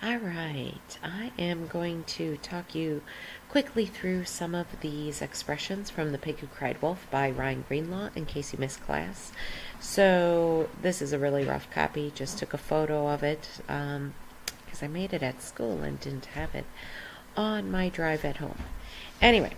All right, I am going to talk you quickly through some of these expressions from The Pig Who Cried Wolf by Ryan Greenlaw in case you missed class. So this is a really rough copy, just took a photo of it because I made it at school and didn't have it on my drive at home. Anyway,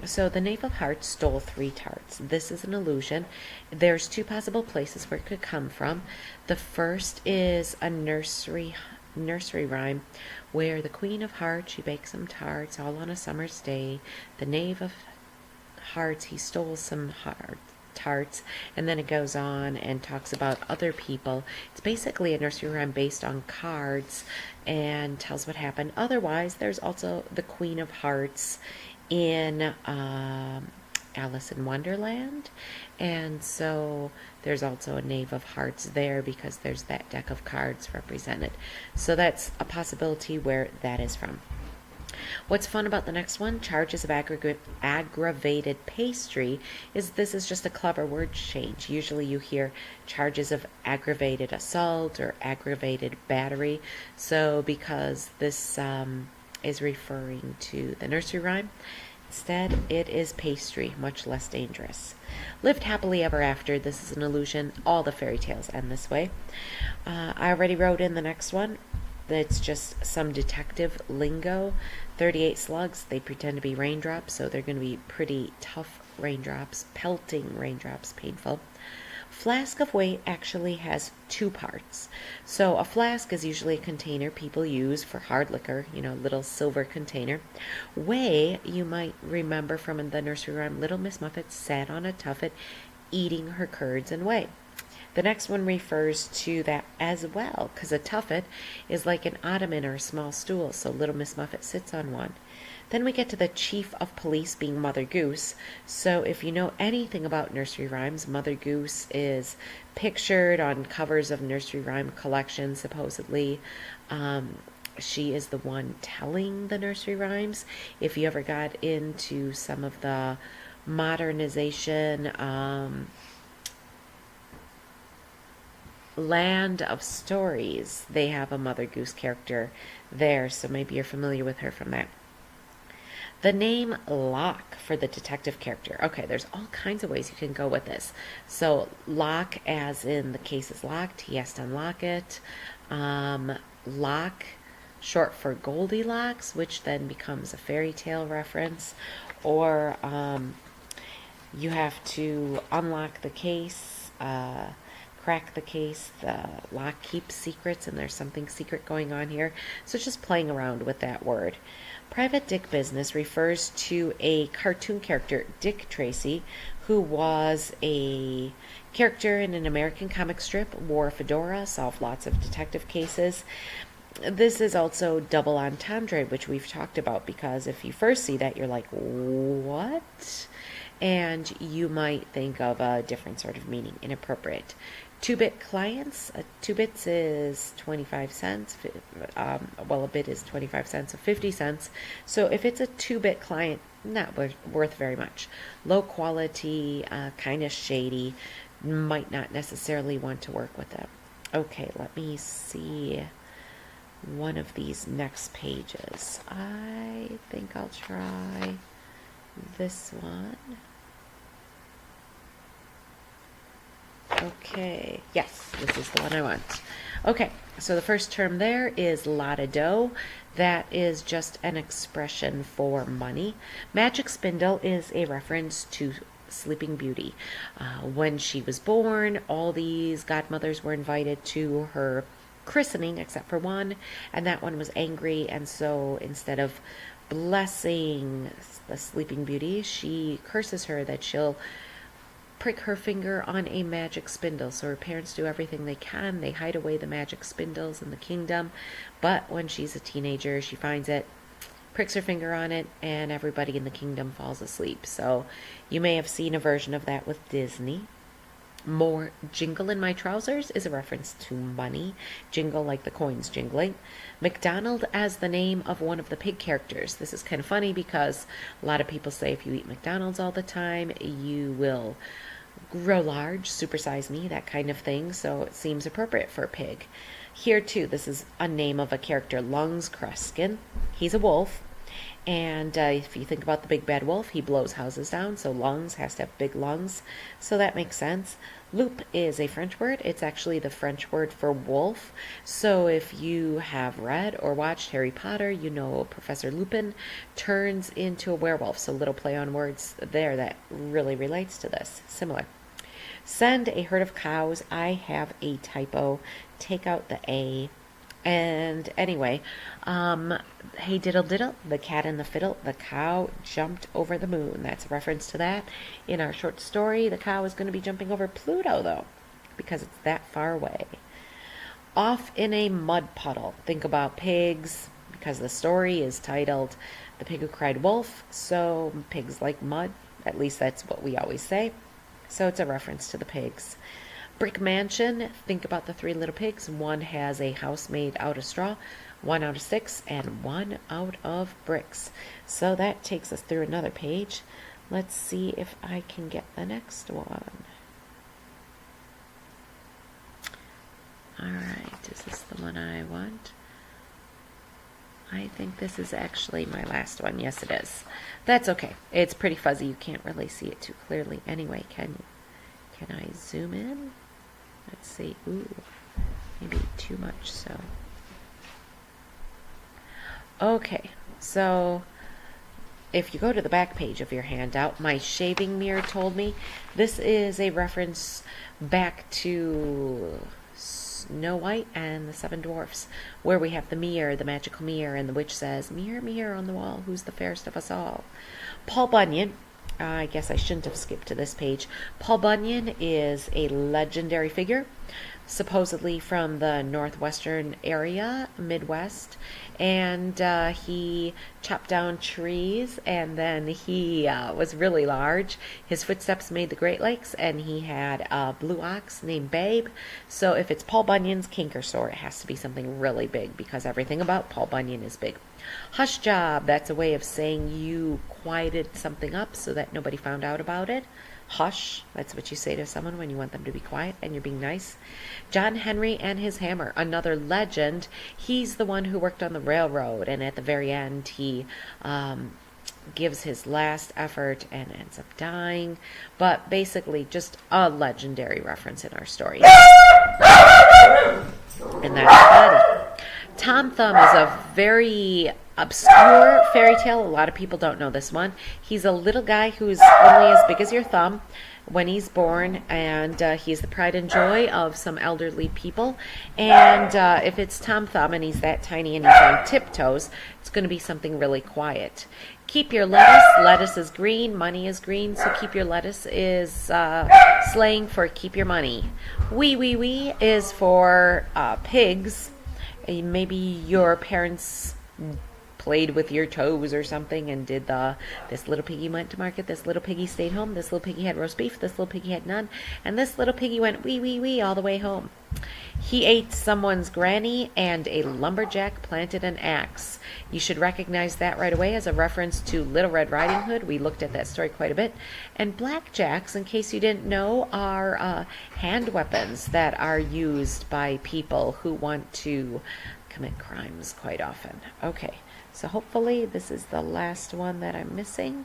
so the Knave of Hearts stole 3 tarts. This is an illusion. There's 2 possible places where it could come from. The first is a nursery rhyme where the Queen of Hearts, she bakes some tarts all on a summer's day. The Knave of Hearts, he stole some tarts, and then it goes on and talks about other people. It's basically a nursery rhyme based on cards and tells what happened. Otherwise, there's also the Queen of Hearts in Alice in Wonderland, and so there's also a Knave of Hearts there because there's that deck of cards represented. So that's a possibility where that is from. What's fun about the next one, charges of aggravated pastry, is this is just a clever word change. Usually you hear charges of aggravated assault or aggravated battery. So because this is referring to the nursery rhyme, instead it is pastry, much less dangerous. Lived happily ever after, this is an illusion. All the fairy tales end this way. I already wrote in the next one. That's just some detective lingo. 38 slugs, they pretend to be raindrops, so they're going to be pretty tough raindrops, pelting raindrops, painful. Flask of whey actually has 2 parts. So a flask is usually a container people use for hard liquor, little silver container. Whey, you might remember from the nursery rhyme, Little Miss Muffet sat on a tuffet eating her curds and whey. The next one refers to that as well, because a tuffet is like an ottoman or a small stool, so Little Miss Muffet sits on one. Then we get to the chief of police being Mother Goose. So if you know anything about nursery rhymes, Mother Goose is pictured on covers of nursery rhyme collections, supposedly. She is the one telling the nursery rhymes. If you ever got into some of the modernization, Land of Stories, they have a Mother Goose character there, so maybe you're familiar with her from that. The name Locke for the detective character. Okay, there's all kinds of ways you can go with this. So lock, as in the case is locked, he has to unlock it. Lock, short for Goldilocks, which then becomes a fairy tale reference. Or you have to unlock the case, crack the case, the lock keeps secrets, and there's something secret going on here. So just playing around with that word. Private Dick Business refers to a cartoon character, Dick Tracy, who was a character in an American comic strip, wore a fedora, solved lots of detective cases. This is also double entendre, which we've talked about, because if you first see that, you're like, what? And you might think of a different sort of meaning, inappropriate. 2-bit clients, 2 bits is 25 cents, a bit is 25 cents, so 50 cents. So if it's a 2-bit client, not worth very much. Low quality, kind of shady, might not necessarily want to work with them. Okay, let me see one of these next pages. I think I'll try this one. Okay, yes, this is the one I want. Okay, so the first term there is la-da-do. That is just an expression for money. Magic spindle is a reference to Sleeping Beauty. When she was born, all these godmothers were invited to her christening except for one, and that one was angry, and so instead of blessing the Sleeping Beauty, she curses her that she'll prick her finger on a magic spindle. So her parents do everything they can. They hide away the magic spindles in the kingdom, but when she's a teenager, she finds it, pricks her finger on it, and everybody in the kingdom falls asleep. So you may have seen a version of that with Disney. More jingle in my trousers is a reference to money. Jingle like the coins jingling. McDonald as the name of one of the pig characters. This is kind of funny because a lot of people say if you eat McDonald's all the time, you will grow large, supersize me, that kind of thing. So it seems appropriate for a pig. Here too, this is a name of a character, Lungs Kreskin. He's a wolf. And if you think about the big bad wolf, he blows houses down, so lungs has to have big lungs, so that makes sense. Loup is a French word. It's actually the French word for wolf. So if you have read or watched Harry Potter, you know Professor Lupin turns into a werewolf. So little play on words there that really relates to this. Similar. Send a herd of cows. I have a typo. Take out the A. And anyway, hey diddle diddle, the cat and the fiddle, the cow jumped over the moon. That's a reference to that. In our short story, the cow is going to be jumping over Pluto, though, because it's that far away. Off in a mud puddle. Think about pigs, because the story is titled The Pig Who Cried Wolf, so pigs like mud. At least that's what we always say. So it's a reference to the pigs. Brick mansion, think about the three little pigs. One has a house made out of straw, one out of sticks, and one out of bricks. So that takes us through another page. Let's see if I can get the next one. Alright, is this the one I want? I think this is actually my last one. Yes, it is. That's okay. It's pretty fuzzy. You can't really see it too clearly. Anyway, can you? Can I zoom in? Let's see. Ooh, maybe too much, so. Okay, so if you go to the back page of your handout, my shaving mirror told me this is a reference back to Snow White and the Seven Dwarfs, where we have the mirror, the magical mirror, and the witch says, "Mirror, mirror on the wall, who's the fairest of us all?" Paul Bunyan, I guess I shouldn't have skipped to this page. Paul Bunyan is a legendary figure, supposedly from the northwestern area, Midwest, and he chopped down trees, and then he was really large. His footsteps made the Great Lakes, and he had a blue ox named Babe. So if it's Paul Bunyan's canker sore, it has to be something really big, because everything about Paul Bunyan is big. Hush job, that's a way of saying you quieted something up so that nobody found out about it. Hush, that's what you say to someone when you want them to be quiet and you're being nice. John Henry and his hammer, another legend. He's the one who worked on the railroad, and at the very end he gives his last effort and ends up dying. But basically just a legendary reference in our story. And that's Patty. Tom Thumb is a very obscure fairy tale. A lot of people don't know this one. He's a little guy who's only as big as your thumb when he's born, and he's the pride and joy of some elderly people. And if it's Tom Thumb and he's that tiny and he's on tiptoes, it's going to be something really quiet. Keep your lettuce. Lettuce is green. Money is green. So keep your lettuce is slang for keep your money. Wee is for pigs. Maybe your parents played with your toes or something and did this little piggy went to market, this little piggy stayed home, this little piggy had roast beef, this little piggy had none, and this little piggy went wee all the way home. He ate someone's granny, and a lumberjack planted an axe. You should recognize that right away as a reference to Little Red Riding Hood. We looked at that story quite a bit. And blackjacks, in case you didn't know, are hand weapons that are used by people who want to commit crimes quite often. Okay, so hopefully this is the last one that I'm missing.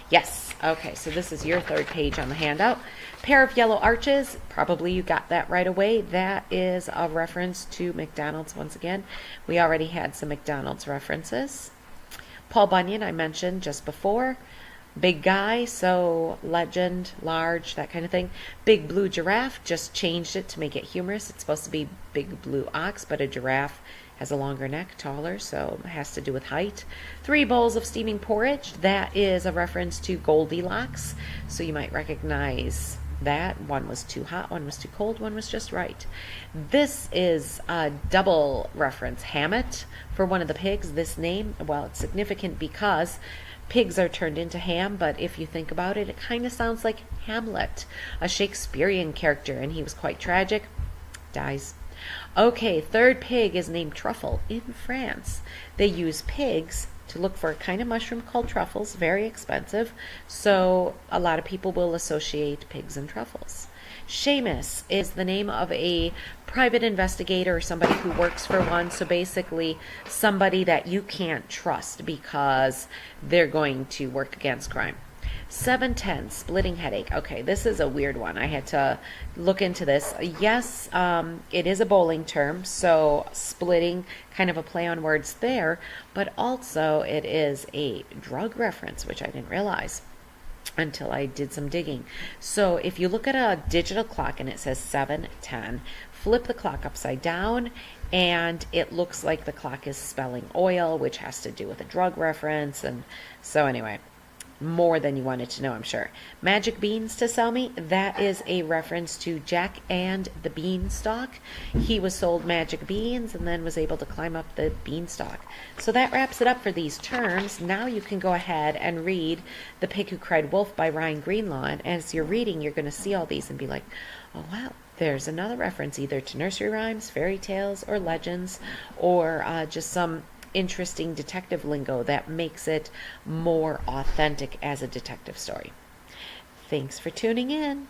Yes, okay, so this is your third page on the handout. Pair of yellow arches, probably you got that right away. That is a reference to McDonald's once again. We already had some McDonald's references. Paul Bunyan, I mentioned just before. Big guy, so legend, large, that kind of thing. Big blue giraffe, just changed it to make it humorous. It's supposed to be big blue ox, but a giraffe has a longer neck, taller, so it has to do with height. 3 bowls of steaming porridge, that is a reference to Goldilocks, so you might recognize that. One was too hot, one was too cold, one was just right. This is a double reference. Hammett, for one of the pigs. This name, well, it's significant because pigs are turned into ham, but if you think about it, it kind of sounds like Hamlet, a Shakespearean character, and he was quite tragic. Dies. Okay, third pig is named Truffle in France. They use pigs to look for a kind of mushroom called truffles, very expensive, so a lot of people will associate pigs and truffles. Seamus is the name of a private investigator or somebody who works for one. So basically, somebody that you can't trust because they're going to work against crime. 710, splitting headache. Okay, this is a weird one. I had to look into this. Yes, it is a bowling term, so splitting, kind of a play on words there, but also it is a drug reference, which I didn't realize until I did some digging. So if you look at a digital clock and it says 7:10, flip the clock upside down and it looks like the clock is spelling oil, which has to do with a drug reference. And so anyway, more than you wanted to know, I'm sure. Magic beans to sell me, that is a reference to Jack and the Beanstalk. He was sold magic beans and then was able to climb up the beanstalk. So that wraps it up for these terms. Now you can go ahead and read The Pig Who Cried Wolf by Ryan Greenlaw. And as you're reading, you're going to see all these and be like, oh wow, there's another reference either to nursery rhymes, fairy tales, or legends, or just some interesting detective lingo that makes it more authentic as a detective story. Thanks for tuning in.